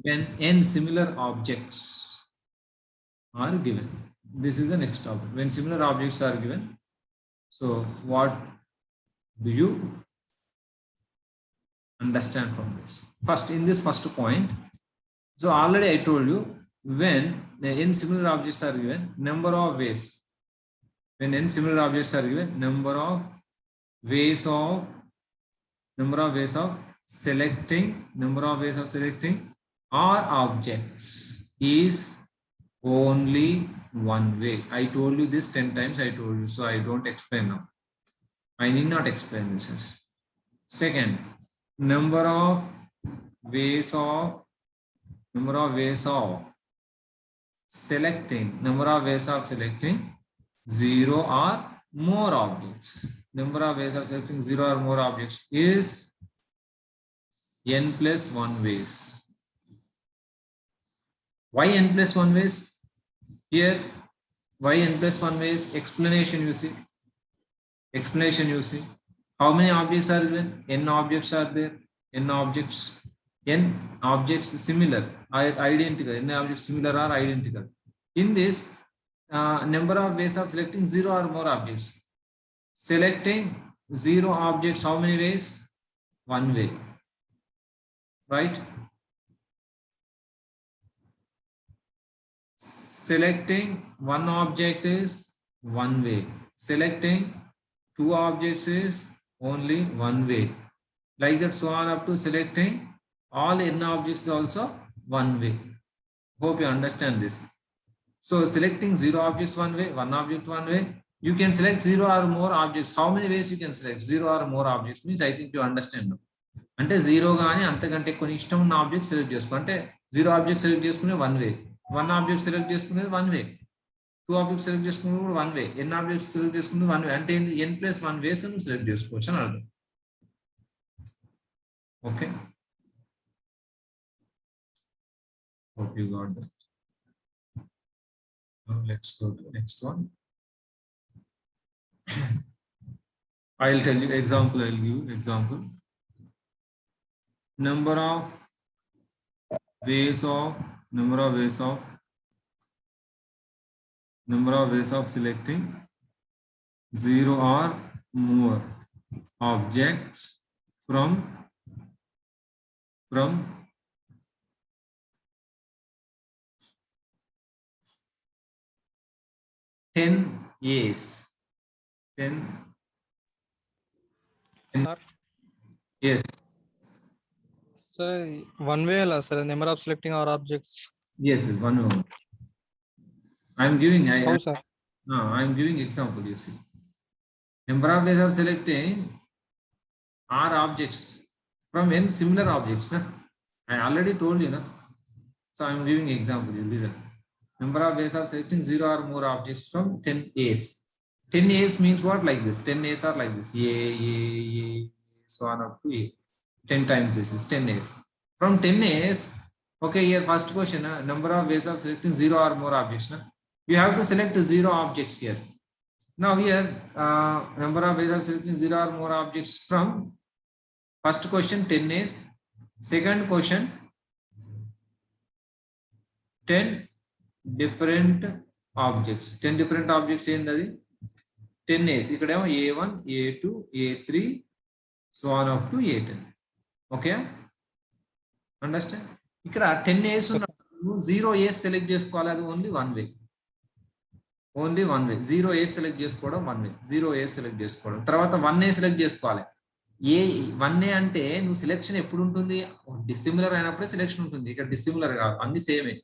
when n similar objects are given. This is the next topic. When similar objects are given, so what do you understand from this? First, in this first point, so already I told you, when the n similar objects are given, number of ways. When n similar objects are given, number of ways of selecting our objects is only one way. I told you this 10 times, I told you, so I don't explain now. I need not explain this. Second, number of ways of selecting 0 or more objects. Number of ways of selecting 0 or more objects is n plus 1 ways. Why n plus 1 ways? Here, why n plus 1 ways? Explanation you see. How many objects are given? N objects are there. N objects similar or identical. N objects similar or identical. In this, number of ways of selecting 0 or more objects. Selecting 0 objects, how many ways? 1 way. Right? Selecting 1 object is 1 way. Selecting 2 objects is only 1 way. Like that, so on up to selecting all n objects also 1 way. Hope you understand this. So selecting 0 objects 1 way, 1 object 1 way. You can select 0 or more objects. How many ways you can select 0 or more objects? Means I think you understand now. అంటే 0 గానీ అంతకంటే కొన్ని ఇష్టం ఉన్న object select చేసుకో. అంటే 0 object select చేసుకునే 1 వే, 1 object select చేసుకునేది 1 వే, 2 ఆబ్జెక్ట్ సెలెక్ట్ చేసుకునేది కూడా 1 వే, n ఆబ్జెక్ట్స్ సెలెక్ట్ చేసుకునేది 1 వే. అంటే n ప్లస్ 1 వేస్ నువ్వు సెలెక్ట్ చేసుకోవచ్చు అని అర్థం. Okay, hope you got that. Now let's go to the next one. I'll tell you example. I'll give you example. Number of ways of selecting 0 or more objects from 10 A's. 10. Sir. Yes. Sir, one way, sir. Number of selecting our objects. Yes, one way. I'm giving. How, sir? No, I'm giving example. You see, number of ways of selecting our objects from n similar objects. Na? I already told you, na? So I'm giving example. You listen. Number of ways of selecting 0 or more objects from 10 A's. 10 A's means what? Like this. 10 A's are like this. A, so on up to A. 10 times this is 10 A's. From 10 A's, okay, here first question, number of ways of selecting 0 or more objects. Na? You have to select 0 objects here. Now here, number of ways of selecting 0 or more objects from first question 10 A's. Second question 10 different objects. 10 different objects in the 10 A's. ikkademo A1, A2, A3, so on up to A10. Okay, understand? ikkada 10 A's ఉన్నప్పుడు 0 A's select చేసుకోవాలి. అది only one way. 0 A's select చేసుకోవడం 1 way. 0 A's select చేసుకోవడం. తర్వాత 1A select చేసుకోవాలి. ఏ 1A అంటే నువ్వు selection ఎప్పుడు ఉంటుంది? డిసిమిలర్ అయినప్పుడే సెలెక్షన్ ఉంటుంది. ఇక్కడ డిసిమిలర్ కాదు, అన్ని సేమే.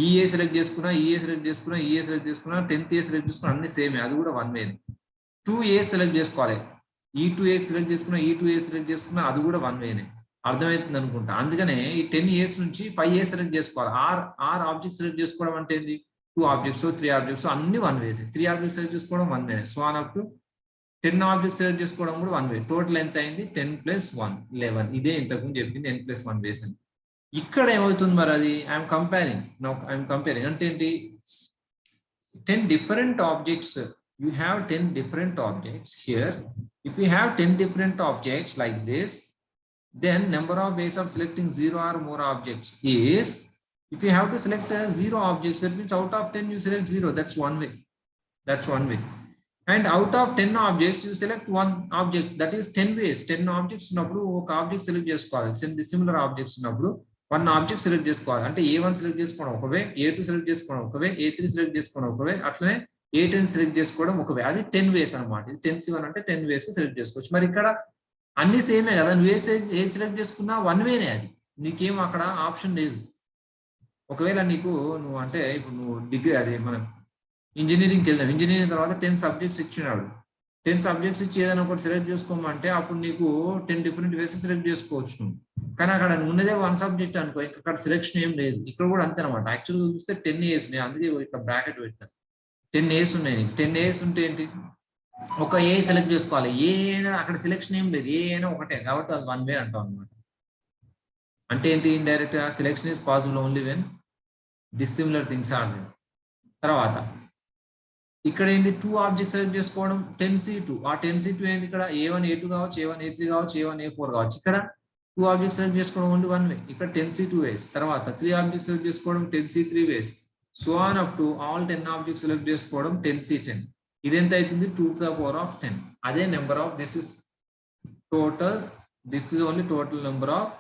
ఈఏ సెలెక్ట్ చేసుకున్నా, ఈఏ సెలెక్ట్ చేసుకున్నా, ఈఏ సెలెక్ట్ చేసుకున్నా, 10th A సెలెక్ట్ చేసుకున్నా, అన్ని సేమే. అది కూడా 1 వే. 2A సెలెక్ట్ చేసుకోవాలి. E2A సెలెక్ట్ చేసుకున్నా, E2A సెలెక్ట్ చేసుకున్నా, అది కూడా 1 వేనే. అర్థమవుతుంది అనుకుంటా. అందుకనే ఈ 10 A's నుంచి 5A సెలెక్ట్ చేసుకోవాలి. ఆర్ ఆబ్జెక్ట్ సెలెక్ట్ చేసుకోవడం అంటే ఏంది? 2 ఆబ్జెక్ట్స్ 3 ఆబ్జెక్ట్స్ అన్ని 1 వే. 3 ఆబ్జెక్ట్స్ సెలెక్ట్ చేసుకోవడం 1 way. So on up to 10 objects select చేసుకోవడం కూడా 1 వే. టోటల్ ఎంత అయింది? 10 + 1 11. ఇదే ఇంతకుముందు చెప్పింది n + 1 వేస్ అని. ఇక్కడ ఏమవుతుంది మరి? అది ఐఎమ్ కంపేరింగ్. అంటే ఏంటి? 10 different objects. You have 10 different objects here. If you have 10 different objects like this, then number of ways of selecting 0 or more objects is, if you have to select 0 objects, that means out of 10 you select 0. That's one way. That's one way. And out of 10 objects you select one object. That is 10 ways. 10 objects ఉన్నప్పుడు ఒక object select చేసుకోవాలి. Dissimilar objects ఉన్నప్పుడు one object select చేసుకోవాలి. అంటే A1 select చేసుకోవడం ఒక వే, A2 select చేసుకోవడం ఒక వే, A3 సెలెక్ట్ చేసుకోవడం ఒక వే, అట్లనే A10 సెలెక్ట్ చేసుకోవడం ఒక వే. అది 10 వేస్ అన్నమాట. ఇది 10C1 అంటే 10 వేస్ సెలెక్ట్ చేసుకోవచ్చు. మరి ఇక్కడ అన్ని సేమే కదా, నువ్వు ఏ సెలెక్ట్ చేసుకున్నా వన్ వేనే, అది నీకేం అక్కడ ఆప్షన్ లేదు. ఒకవేళ నీకు నువ్వు అంటే ఇప్పుడు నువ్వు డిగ్రీ అది మనం ఇంజనీరింగ్కి వెళ్ళావు, ఇంజనీరింగ్ తర్వాత 10 సబ్జెక్ట్స్ ఇచ్చినాడు. 10 సబ్జెక్ట్స్ ఇచ్చి ఏదైనా ఒకటి సెలెక్ట్ చేసుకోమంటే అప్పుడు నీకు 10 డిఫరెంట్ వేస్ సెలెక్ట్ చేసుకోవచ్చు నువ్వు. కానీ అక్కడ ఉన్నదే వన్ సబ్జెక్ట్ అనుకో, అక్కడ సెలెక్షన్ ఏం లేదు. ఇక్కడ కూడా అంతే అనమాట. యాక్చువల్గా చూస్తే 10 ఏస్ ఉన్నాయి, అందుకే ఇక్కడ బ్రాకెట్ పెట్టాను. 10 ఏస్ ఉన్నాయి. 10 ఏస్ ఉంటే ఏంటి, ఒక ఏ సెలెక్ట్ చేసుకోవాలి. ఏ అయినా అక్కడ సెలెక్షన్ ఏం లేదు, ఏ అయినా ఒకటే కాబట్టి అది వన్ వే అంటాం అనమాట. అంటే ఏంటి, ఇండైరెక్ట్ గా selection is possible only when dissimilar things are there. తర్వాత ఇక్కడ ఏంది, 2 ఆబ్జెక్ట్స్ సెలెక్ట్ చేసుకోవడం 10C2. ఆ 10C2 ఏంది, ఇక్కడ A1 A2 కావచ్చు, A1 A3 కావచ్చు, A1 A4 కావచ్చు. ఇక్కడ 2 ఆబ్జెక్ట్స్ సెలెక్ట్ చేసుకోవడం ఓన్లీ వన్ వే. ఇక్కడ 10C2 వేస్. తర్వాత 3 ఆబ్జెక్ట్స్ సెలెక్ట్ చేసుకోవడం 10C3 ways. So on up to all 10 objects select చేసుకోవడం 10C10. ఇది ఎంత అవుతుంది, 2⁻10. అదే number of, this is total, this is only total number of,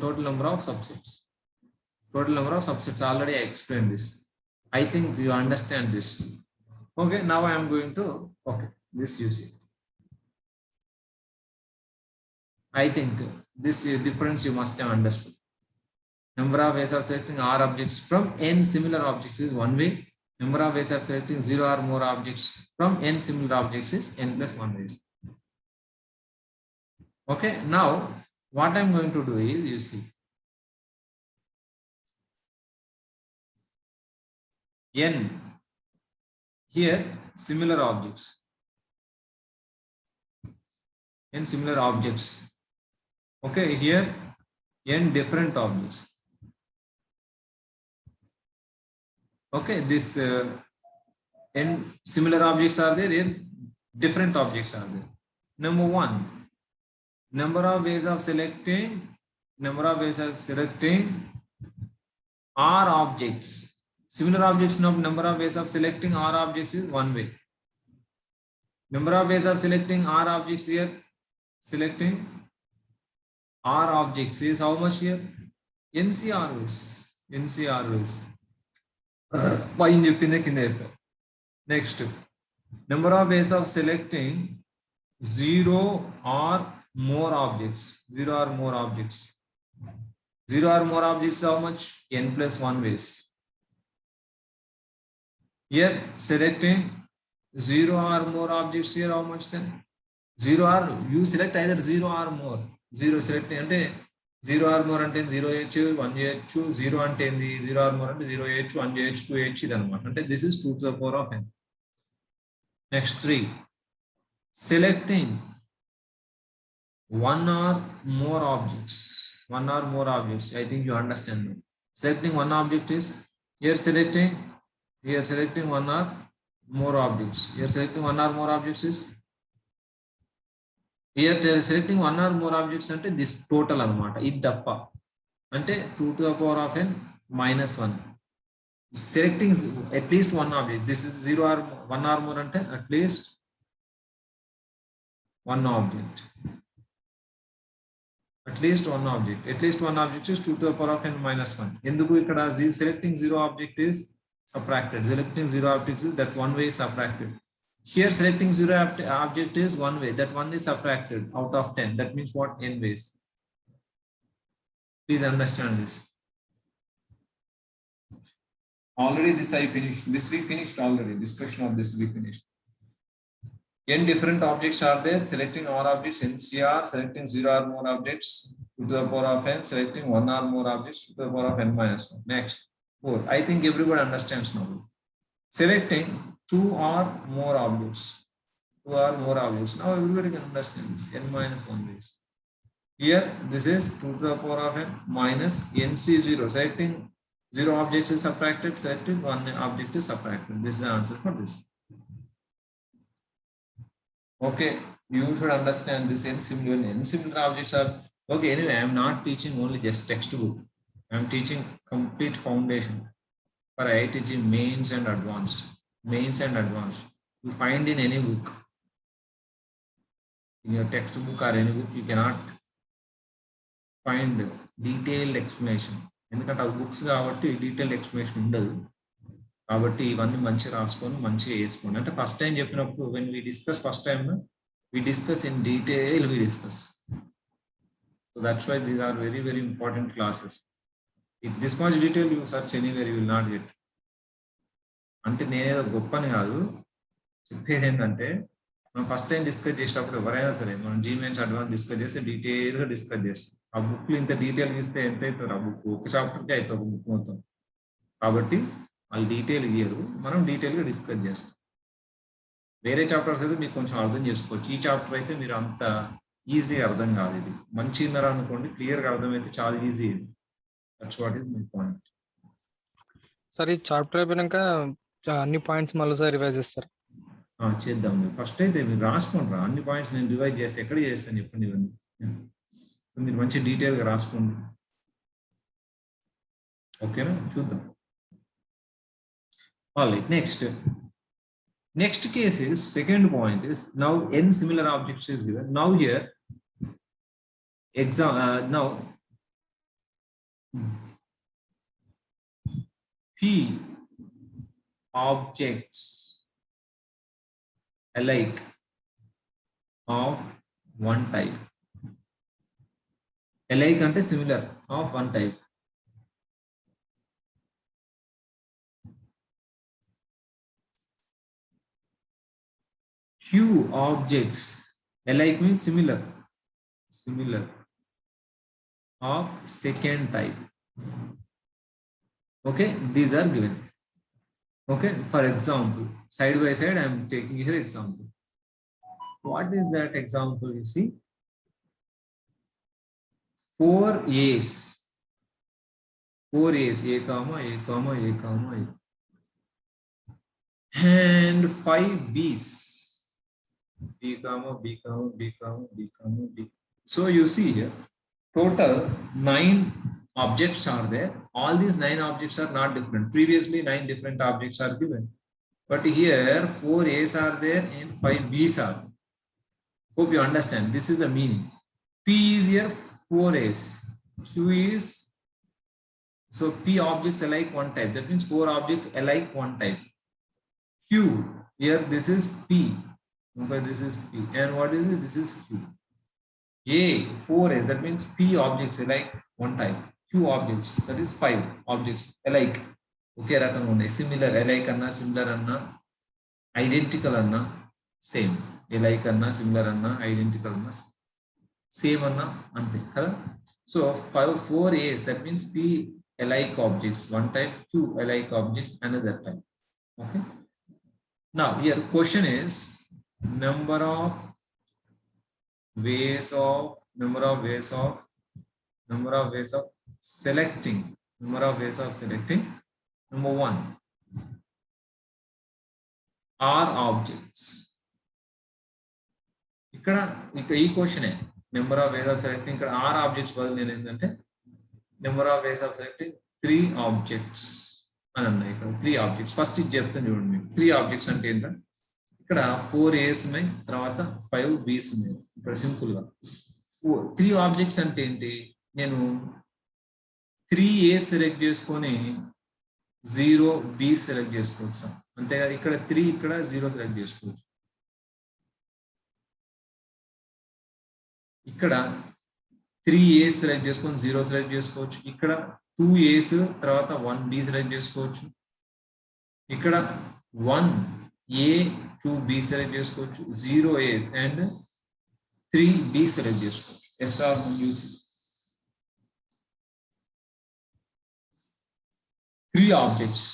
total number of subsets. Total number of subsets, already I explained this. I think you understand this. Okay, now I am going to, okay, this you see. I think this difference you must have understood. Number of ways of selecting R objects from n similar objects is one way. Number of ways of selecting 0 or more objects from n similar objects is n+1 ways. Okay, now what I'm going to do is, you see, n here similar objects, n similar objects. Okay, here n different objects. Okay, this n similar objects are there, n different objects are there. Number 1, number of ways of selecting R objects. Similar objects, number of ways of selecting R objects is one way. Number of ways of selecting R objects here, selecting R objects is how much here? NCR ways. NCR ways. Next, number of ways of selecting 0 or more objects. 0 or more objects. 0 or more objects, how much? n+1 ways. Here selecting 0 or more objects here, how much then? 0 or, you select either 0 or more. 0 select ante 0 or more ante 0H 1H 0 ante 0 or more ante 0H 1H 2H idanamata. Ante this is 2⁻n. Next 3, selecting 1 or more objects. 1 or more objects, I think you understand me. Selecting one object is, here selecting 1 or more objects. Here selecting 1 or more objects is, here selecting 1 or more objects ante this total anamata. Idi tappa ante 2⁻n -1. Selecting at least one object. This is 0 or 1 or more ante at least one object. At least one object. At least one object is 2⁻n -1. Enduku ikkada selecting 0 object is subtracted. Selecting 0 object is that one way is subtracted. Here selecting 0 object is one way. That one is subtracted out of 10. That means what? N ways. Please understand this. Already this I finished. This we finished already. Discussion of this we finished. N different objects are there. Selecting all objects, NCR. Selecting 0 or more objects, 2⁻n. Selecting 1 or more objects, 2⁻n -1. Next, 4. I think everybody understands now. Selecting 2 or more objects. 2 or more objects. Now everybody can understand this. N-1 ways. Here this is 2⁻n minus NC0. Selecting 0 objects is subtracted. Selecting 1 object is subtracted. This is the answer for this. Okay, you should understand this. N similar objects are Okay, anyway, I am not teaching only just textbook. I am teaching complete foundation for IITG mains and advanced. Mains and advanced. You find in any book, in your textbook or any book, you cannot find detailed explanation. ఎందుకంటే ఆ books కాబట్టి detail explanation ఉండదు. కాబట్టి ఇవన్నీ మంచిగా రాసుకొని మంచిగా వేసుకోండి. అంటే ఫస్ట్ టైం చెప్పినప్పుడు when we discuss first time we discuss in detail we discuss. So that's why these are very very important classes. If this much detail you search anywhere you will not get. అంటే నేనేదో గొప్పని కాదు, చెప్పేది ఏంటంటే మనం first time discuss చేసేటప్పుడు ఎవరైనా సరే మనం జీమెయిన్స్ అడ్వాన్స్ డిస్కస్ చేస్తే డీటెయిల్గా డిస్కస్ చేస్తాం. ఆ బుక్లు ఇంత డీటెయిల్ ఇస్తే ఎంత అవుతుంది? ఆ బుక్ ఒక చాప్టర్కి అవుతుంది బుక్ మొత్తం. కాబట్టి వాళ్ళు డీటెయిల్ ఇయ్యరు, మనం డీటెయిల్గా డిస్కస్ చేస్తాం. వేరే చాప్టర్స్ అయితే మీకు కొంచెం అర్థం చేసుకోవచ్చు. ఈ చాప్టర్ అయితే మీరు అంత ఈజీగా అర్థం కాదు. ఇది మంచి విన్నర్ అనుకోండి, క్లియర్గా అర్థమైతే చాలా ఈజీ. ఇది that's what is my point. సరే, ఈ చాప్టర్ అయిపోయినాక అన్ని పాయింట్స్ మళ్ళీ రివైజ్ చేస్తారు. చేద్దాం. ఫస్ట్ అయితే మీరు రాసుకోండి రా, అన్ని పాయింట్స్ నేను రివైజ్ చేస్తే ఎక్కడ చేస్తాను చెప్పండి. ఇవన్నీ మీరు మంచి డీటెయిల్గా రాసుకోండి. ఓకేనా? చూద్దాం. All right, next case is, second point is, now n similar objects is given. Now here now p objects alike of one type. Alike ante similar of one type. Q objects alike means similar of second type. Okay, these are given. Okay, for example, side by side I am taking here example. What is that example? You see, 4 A's, A comma A comma A comma A, and 5 B's, B comma B comma B comma B comma B. So you see here, total 9 objects are there. All these 9 objects are not different. Previously 9 different objects are given, but here 4 A's are there and 5 B's are there. Hope you understand. This is the meaning. P is here 4 A's. Q is, so P objects alike one type. That means 4 objects alike one type. Q, here this is P. Okay, this is P. And what is it? This is Q. A, 4 A's. That means P objects alike one type. Q objects, that is 5 objects alike. Okay, rakam unnayi. Similar, alike anna, similar anna, identical anna, same. Alike anna, similar anna, identical anna, same anna, ante kada. So 4 A's, that means P alike objects one type, Q alike objects another type. Okay. Now here question is number of ways of selecting. Number 1 are objects. ఇక్కడ ఈ క్వశ్చనే, number of ways of selecting. ఇక్కడ r objects బదులు నేను ఏంటంటే number of ways of selecting 3 objects అని అన్నాయి. ఇక్కడ 3 ఆబ్జెక్ట్స్. ఫస్ట్ ఇది చెప్తాను చూడండి మీకు. 3 ఆబ్జెక్ట్స్ అంటే ఏంటంటే ఇక్కడ 4 A's ఉన్నాయి, తర్వాత 5 B's ఉన్నాయి. ఇక్కడ సింపుల్ గా 3 ఆబ్జెక్ట్స్ అంటే ఏంటి? నేను 3 A's సెలెక్ట్ చేసుకొని 0 B's సెలెక్ట్ చేసుకోవచ్చు. అంతేకాదు ఇక్కడ 3, ఇక్కడ 0 సెలెక్ట్ చేసుకోవచ్చు. ఇక్కడ 3 A's సెలెక్ట్ చేసుకొని 0 సెలెక్ట్ చేసుకోవచ్చు. ఇక్కడ 2 A's తర్వాత 1 B సెలెక్ట్ చేసుకోవచ్చు. ఇక్కడ 1 A 2 B సెలెక్ట్ చేసుకోవచ్చు. 0 A's అండ్ 3 B సెలెక్ట్ చేసుకోవచ్చు. ఎస్ఆర్ యూసి 3 ఆబ్జెక్ట్స్.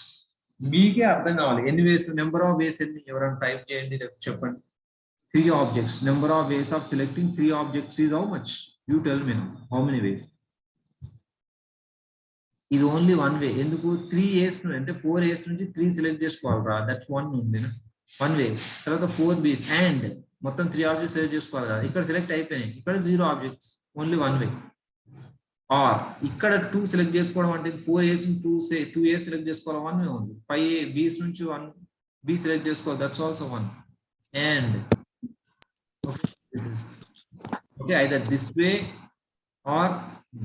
మీకే అర్థం కావాలి ఎన్ని వేస్, నెంబర్ ఆఫ్ వేస్ ఎన్ని ఎవరైనా టైప్ చేయండి, చెప్పండి. 3 objects. Number of ways of selecting 3 objects is how much? You tell me now. How many ways? Is only one way. ఎందుకు 3 A's అంటే 4 A's నుంచి 3 సెలెక్ట్ చేసుకోవాలరా. దట్స్ 1 ఉంది. 1 వే. తర్వాత 4 B's and మొత్తం 3 ఆబ్జెక్ట్స్ సెలెక్ట్ చేసుకోవాలి కదా, ఇక్కడ సెలెక్ట్ అయిపోయినాయి, ఇక్కడ 0 ఆబ్జెక్ట్స్, ఓన్లీ 1 వే. ఆర్ ఇక్కడ 2 సెలెక్ట్ చేసుకోవడం అంటే 4 A's 2 A's సెలెక్ట్ చేసుకోవాలి, 1 వే ఉంది. 5 B's నుంచి 1 B సెలెక్ట్ చేసుకోవాలి, that's also 1. And okay, either this way or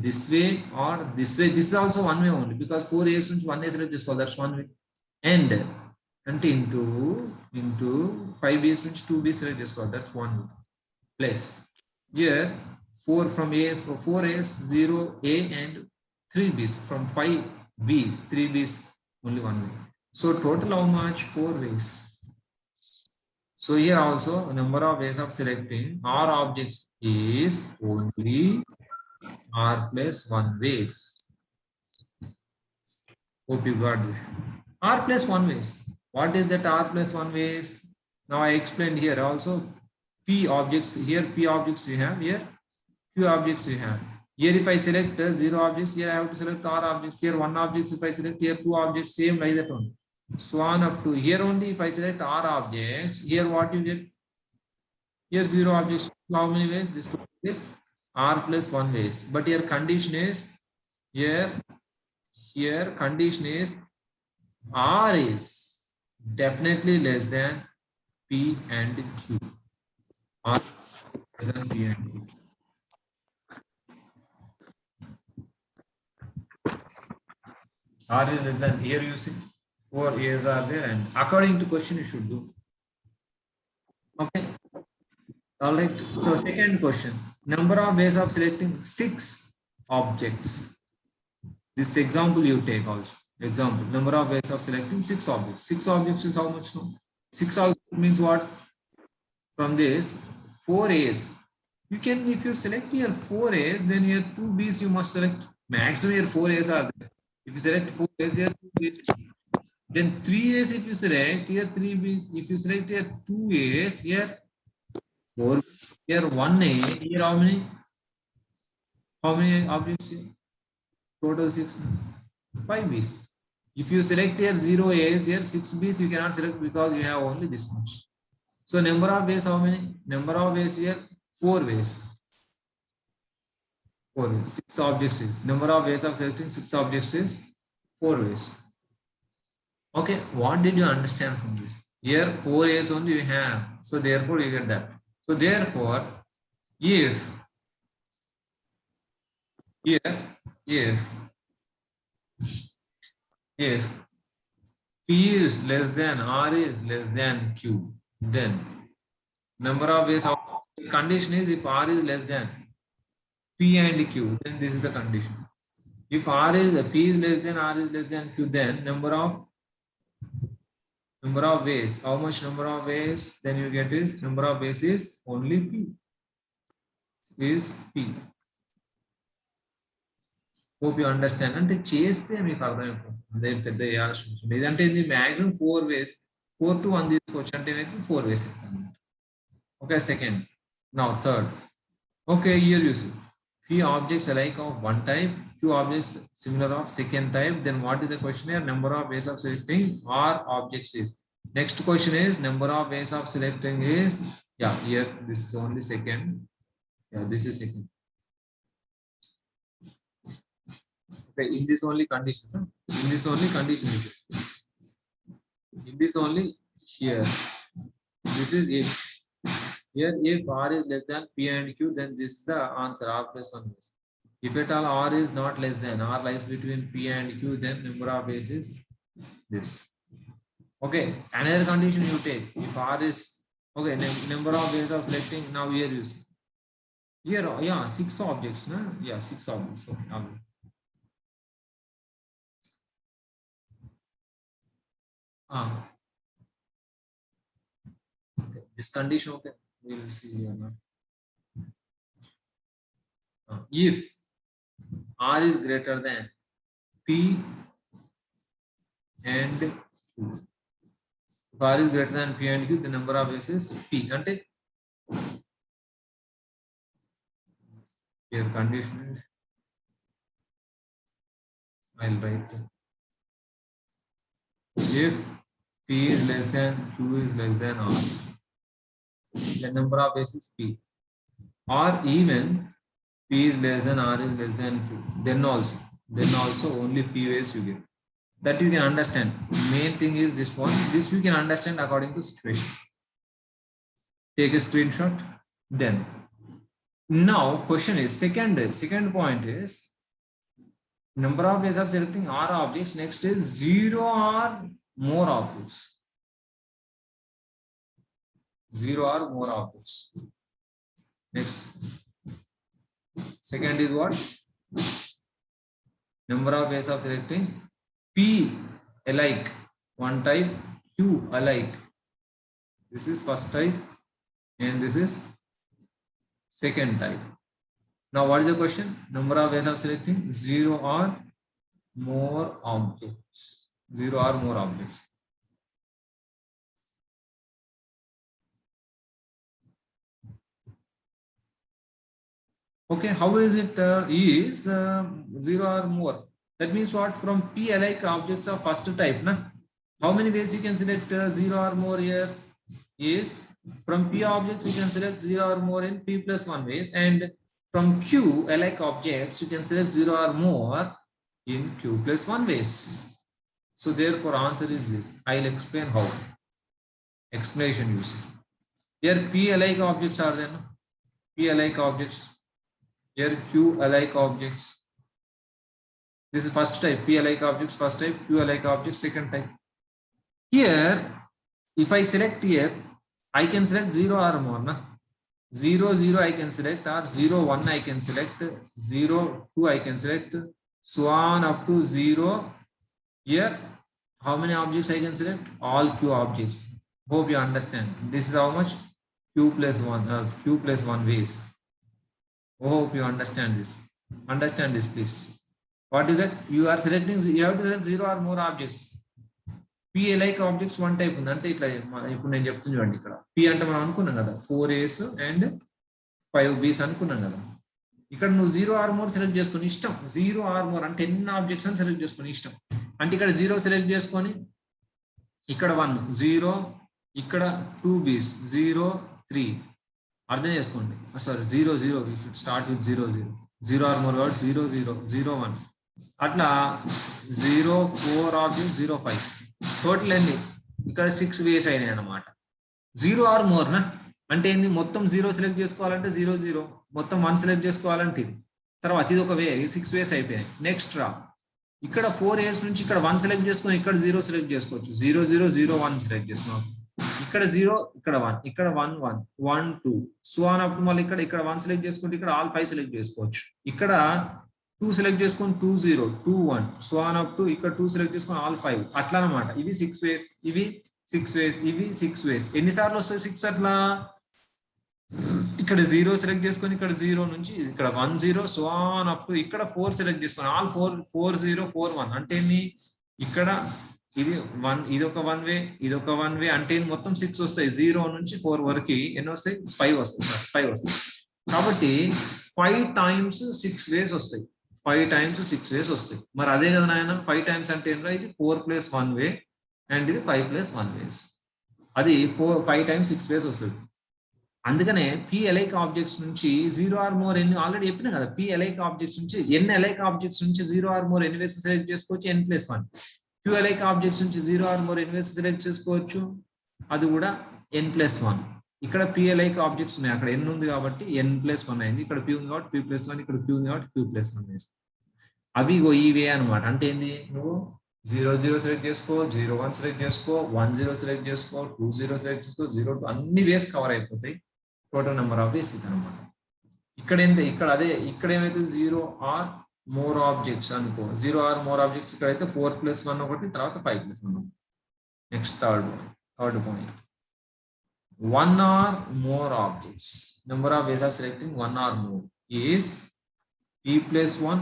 this way or this way. This is also 1 way only because 4 A's నుంచి 1 A select చేసుకోవాలి, that's 1 way. And అంటే into 5 B's నుంచి 2 B select చేసుకోవాలి, that's 1 way. Plus here 4 from A, 4 A's 0 A and 3 B's from 5 B's 3 B's only 1 way. So total how much? 4 ways. So here also number of ways of selecting R objects is only R plus 1 ways. Hope you got this. R plus 1 ways. What is that R plus 1 ways? Now I explained here also P objects. Here P objects you have, here Q objects you have. Here if I select 0 objects, here I have to select R objects. Here 1 objects if I select, here 2 objects, same like that one. So on up to here only if I select R objects, here what you get? Here 0 objects, how many ways? This is R plus 1 ways. But here condition is, here condition is R is definitely less than P and Q. R less than P and Q. R is less than, here you see 4 A's are there, and according to question you should do. Okay. All right. So second question, number of ways of selecting 6 objects. This example you take also. Example, number of ways of selecting 6 objects. 6 objects is how much now? 6 objects means what? From this 4 A's. You can, if you select here 4 A's, then here 2 B's you must select. Maximum here 4 A's are there. If you select 4 A's, here 2 B's. Then 3 A's if you select, here 3 B's. If you select here 2 A's, here 4, here 1 A, here how many? How many objects here? Total 6. 5 B's. If you select here 0 A's, here 6 B's you cannot select because you have only this much. So number of ways how many? Number of ways here 4 ways. 4 ways. 6 objects is. Number of ways of selecting 6 objects is 4 ways. Okay, what did you understand from this? Here 4 A's only you have, so therefore you get that. So therefore, if P is less than R is less than Q, then number of ways of condition is if R is less than P and Q, then this is the condition. If P is less than R is less than Q, then number of ways, how much number of ways then you get is number of ways is only P, is P. Hope you understand. అంటే చేస్తే మీకు అర్థమైపోతుంది, అదే పెద్ద చేయాల్సిన అవసరం లేదు. ఇదంటే ఇది మాక్సిమం 4 ways, 4 to 1 తీసుకోవచ్చు అంటే మీకు 4 ways ఇస్తాను. Okay, second. Now third. Okay, here you see P objects alike of one type, Q objects similar of second type. Then what is the question here? Number of ways of selecting R objects is. Next question is number of ways of selecting is, yeah, here this is only second. Yeah, this is second. Okay, in this only condition. In this only condition. In this only here. This is if. Here, if R is less than P and Q, then this is the answer, R plus 1 ways. If at all R is not less than, R lies between P and Q, then number of ways is this. Okay, another condition you take. If R is, okay, number of ways of selecting, now here you see. Here, yeah, 6 objects, no? Yeah, 6 objects. Okay. Okay, this condition, okay. We will see here now. If R is greater than P and Q, if R is greater than P and Q, the number of ways is P. Ante here condition is, I'll write if P is less than Q is less than R, the number of ways is p, or even p is less than r is less than q, then also only p ways you get. That you can understand. Main thing is this one. This you can understand according to situation. Take a screenshot. Then now question is second point is number of ways of selecting r objects. Next is 0 or more objects. 0 or more objects. Next. Second is what? Number of ways of selecting p alike, one type, q alike. This is first type and this is second type. Now what is the question? Number of ways of selecting 0 or more objects. 0 or more objects. Okay, how is it 0 or more? That means what? From p alike objects of first type, na? How many ways you can select 0 or more here? Is from p objects you can select 0 or more in p plus 1 ways, and from q alike objects you can select 0 or more in q plus 1 ways. So therefore answer is this. I'll explain how. Explanation you see. Here p alike objects are there, no? P alike objects. Here q alike objects. This is first type, p alike objects, first type, q alike objects, second type. Here, if I select here, I can select 0 or more, na? 0, 0 I can select, or 0, 1 I can select, 0, 2 I can select, so on up to 0. Here, how many objects I can select? All q objects. Hope you understand. This is how much? Q plus 1 ways. Hope you understand this. Understand this, please. What is that? You are selecting, you have to select 0 or more objects. P alike objects one type ఉంది అంటే ఇట్లా ఇప్పుడు నేను చెప్తున్నా చూడండి ఇక్కడ P అంటే మనం అనుకున్నాం కదా 4A's and 5B's అనుకున్నాం కదా ఇక్కడ నువ్వు 0 or more సెలెక్ట్ చేసుకొని ఇష్టం 0 or more అంటే 10 ఆబ్జెక్ట్స్ అని సెలెక్ట్ చేసుకొని ఇష్టం అంటే ఇక్కడ 0 సెలెక్ట్ చేసుకొని ఇక్కడ 1 0 ఇక్కడ 2B's 0 3 అర్థం చేసుకోండి sorry 0 0 we should start with 0 0 0 or more word 0 0 0 1 అట్లా 0 4 ఆబ్జెక్ట్ 0 5 టోటల్ అన్ని ఇక్కడ 6 వేస్ అయినాయి అన్నమాట 0 ఆర్ మోర్ నా అంటే ఏంది మొత్తం 0 సెలెక్ట్ చేసుకోవాలంటే 0 0 మొత్తం 1 సెలెక్ట్ చేసుకోవాలంటే ఇది తర్వాత ఇది ఒక వే 6 వేస్ అయిపోయాయి నెక్స్ట్ రా ఇక్కడ 4 వేస్ నుంచి ఇక్కడ 1 సెలెక్ట్ చేసుకొని ఇక్కడ 0 సెలెక్ట్ చేసుకోవచ్చు 0 0 0 1 సెలెక్ట్ చేసుకున్నాం ఇక్కడ 0 ఇక్కడ 1 ఇక్కడ 1 1 1 2 సో ఆన్ అప్ మళ్ళీ ఇక్కడ 1 సెలెక్ట్ చేసుకుంటే ఇక్కడ ఆల్ 5 సెలెక్ట్ చేసుకోవచ్చు ఇక్కడ 2 సెలెక్ట్ చేసుకొని 2 0 2 1 సో ఆన్ అప్ టు ఇక్కడ 2 సెలెక్ట్ చేసుకొని ఆల్ 5 అట్లా అన్నమాట ఇవి 6 వేస్ ఇవి 6 వేస్ ఇవి 6 వేస్ ఎన్నిసార్లు వస్తాయి 6 అట్లా ఇక్కడ 0 సెలెక్ట్ చేసుకొని ఇక్కడ 0 నుంచి ఇక్కడ 1 0 సో ఆన్ అప్ టు ఇక్కడ 4 సెలెక్ట్ చేసుకొని ఆల్ 4 4 0 4 1 అంటే ఏంది ఇక్కడ ఇది 1 ఇది ఒక 1 వే ఇది ఒక 1 వే అంటే మొత్తం 6 వస్తాయి 0 నుంచి 4 వరకు ఎన్ని వస్తాయి 5 వస్తాయి సార్ 5 వస్తాయి కాబట్టి 5 టైమ్స్ 6 వేస్ వస్తాయి 5 టైమ్స్ 6 వేస్ వస్తాయి మరి అదే కదా నాయన 5 టైమ్స్ అంటే ఏంటో ఇది 4 ప్లస్ 1 వే అండ్ ఇది 5 ప్లస్ 1 వేస్ అది 5 టైమ్స్ 6 వేస్ వస్తుంది అందుకనే p alike ఆబ్జెక్ట్స్ నుంచి 0 ఆర్ మోర్ ఎన్ని ఆల్రెడీ చెప్పినా కదా p alike ఆబ్జెక్ట్స్ నుంచి n alike ఆబ్జెక్ట్స్ నుంచి 0 ఆర్ మోర్ ఎన్ని వేస్ సెలెక్ట్ చేసుకోవచ్చు n plus 1 q alike objects నుంచి 0 ఆర్ మోర్ ఎన్ని వేస్ సెలెక్ట్ చేసుకోవచ్చు అది కూడా n ప్లస్ 1 ఇక్కడ p alike ఆబ్జెక్ట్స్ ఉన్నాయి అక్కడ n ఉంది కాబట్టి n ప్లస్ 1 అయింది ఇక్కడ p ఉంది కాబట్టి p ప్లస్ 1 ఇక్కడ q ఉంది కాబట్టి q ప్లస్ 1 వేస్ అవి ఈ వే అన్నమాట అంటే ఏంది నువ్వు 0 0 సెలెక్ట్ చేసుకో 0 1 సెలెక్ట్ చేసుకో 1 0 సెలెక్ట్ చేసుకో 2 0 సెలెక్ట్ చేసుకో 0 2 అన్ని వేస్ కవర్ అయిపోతాయి టోటల్ నెంబర్ ఆఫ్ వేస్ ఇది అన్నమాట ఇక్కడ ఏంటి ఇక్కడ అదే ఇక్కడ ఏమైతే 0 ఆర్ మోర్ ఆబ్జెక్ట్స్ అనుకో 0 ఆర్ మోర్ ఆబ్జెక్ట్స్ ఇక్కడ అయితే 4 ప్లస్ 1 ఒకటి తర్వాత 5 plus 1 next third point 1 or more objects. Number of ways of selecting 1 or more is p plus 1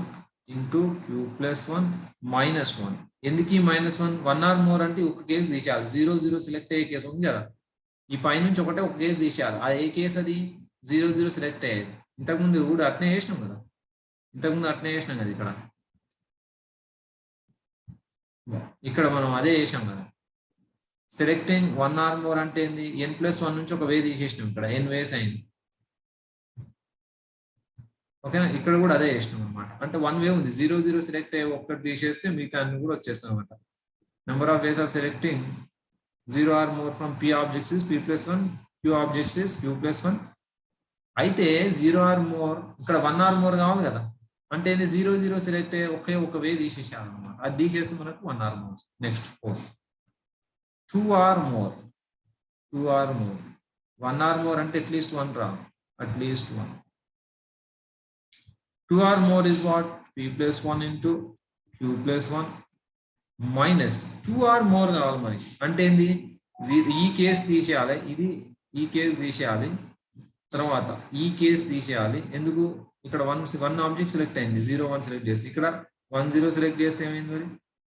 into q plus 1 minus 1. ఎందుకు ఈ -1 1 or more అంటే ఒక కేసు తీసేయాలి 0 0 సెలెక్ట్ అయ్యే కేసు ఉంది కదా ఈ పై నుంచి ఒకటే ఒక కేసు తీసేయాలి ఆ ఏ కేసు అది 0 0 సెలెక్ట్ అయ్యేది ఇంతకుముందు కూడా అట్నే చేసినాం కదా ఇక్కడ మనం అదే చేసాం కదా సెలెక్టింగ్ 1 ఆర్ మోర్ అంటే ఏంది n+1 నుంచి ఒక వే తీసేసినాం ఇక్కడ n వేస్ అయింది ఓకేనా ఇక్కడ కూడా అదే చేసినాం అనమాట అంటే 1 వే ఉంది 0 0 సెలెక్ట్ అయ్యి ఒక్కటి తీసేస్తే మిగతా అన్ని కూడా వచ్చేస్తాం అనమాట number of ways of selecting 0 or more from p objects is p+1 q objects is q+1 అయితే 0 ఆర్ మోర్ ఇక్కడ 1 ఆర్ మోర్ కావాలి కదా అంటే ఇది 0 0 సెలెక్ట్ అయ్యి ఒకే ఒక వే తీసేసాను అనమాట అది తీసేస్తే మనకు 1 or more next 4 2 or more 2 or more 1 or more అంటే అట్లీస్ట్ 1 రా at least 1 2 or more is what p+1 into q+1 minus 2 or more కావాలి మరి అంటే ఏంది ఈ కేస్ తీసేయాలి ఇది ఈ కేస్ తీసేయాలి తర్వాత ఈ కేస్ తీసేయాలి ఎందుకు ఇక్కడ 1 ఆబ్జెక్ట్ సెలెక్ట్ అయింది 0 1 సెలెక్ట్ చేసి ఇక్కడ 1 0 సెలెక్ట్ చేస్తే ఏమైంది మరి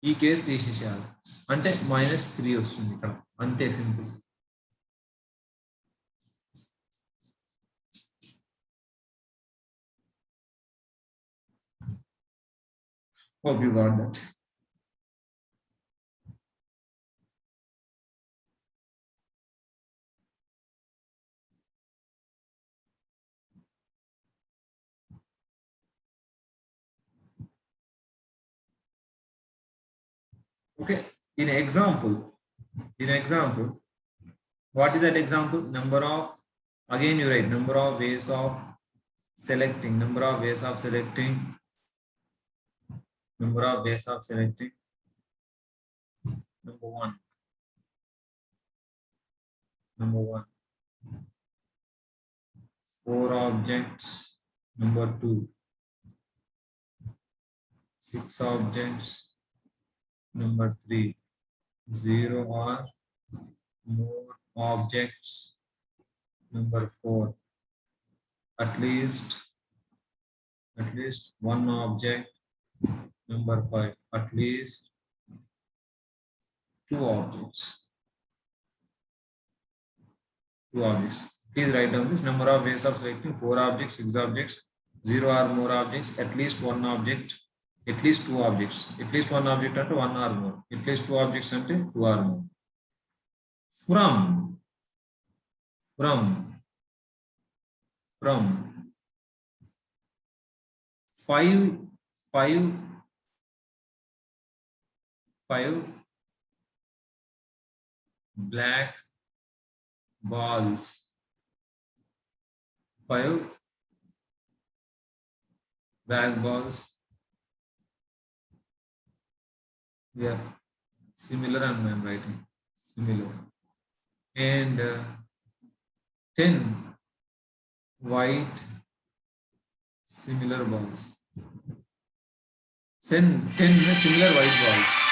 ఈ కేస్ తీసేసేయాలి అంటే -3 వస్తుంది ఇక్కడ అంతే simple Hope you got that. Okay, in example, what is that example? Number of, again you write number of ways of selecting, number of ways of selecting. Number of ways of selecting. Number one. 4 objects. Number 2. 6 objects. Number 3. 0 or more objects. Number 4. At least 1 object. Number 5, at least 2 objects. Please write down this number of ways of selecting 4 objects, 6 objects, 0 or more objects, at least 1 object, at least 2 objects. At least 1 object and 1 or more. At least 2 objects and 2 or more. From 5 black balls. 5 black balls. Yeah, similar I'm writing. Similar. And 10 white similar balls. 10 similar white balls.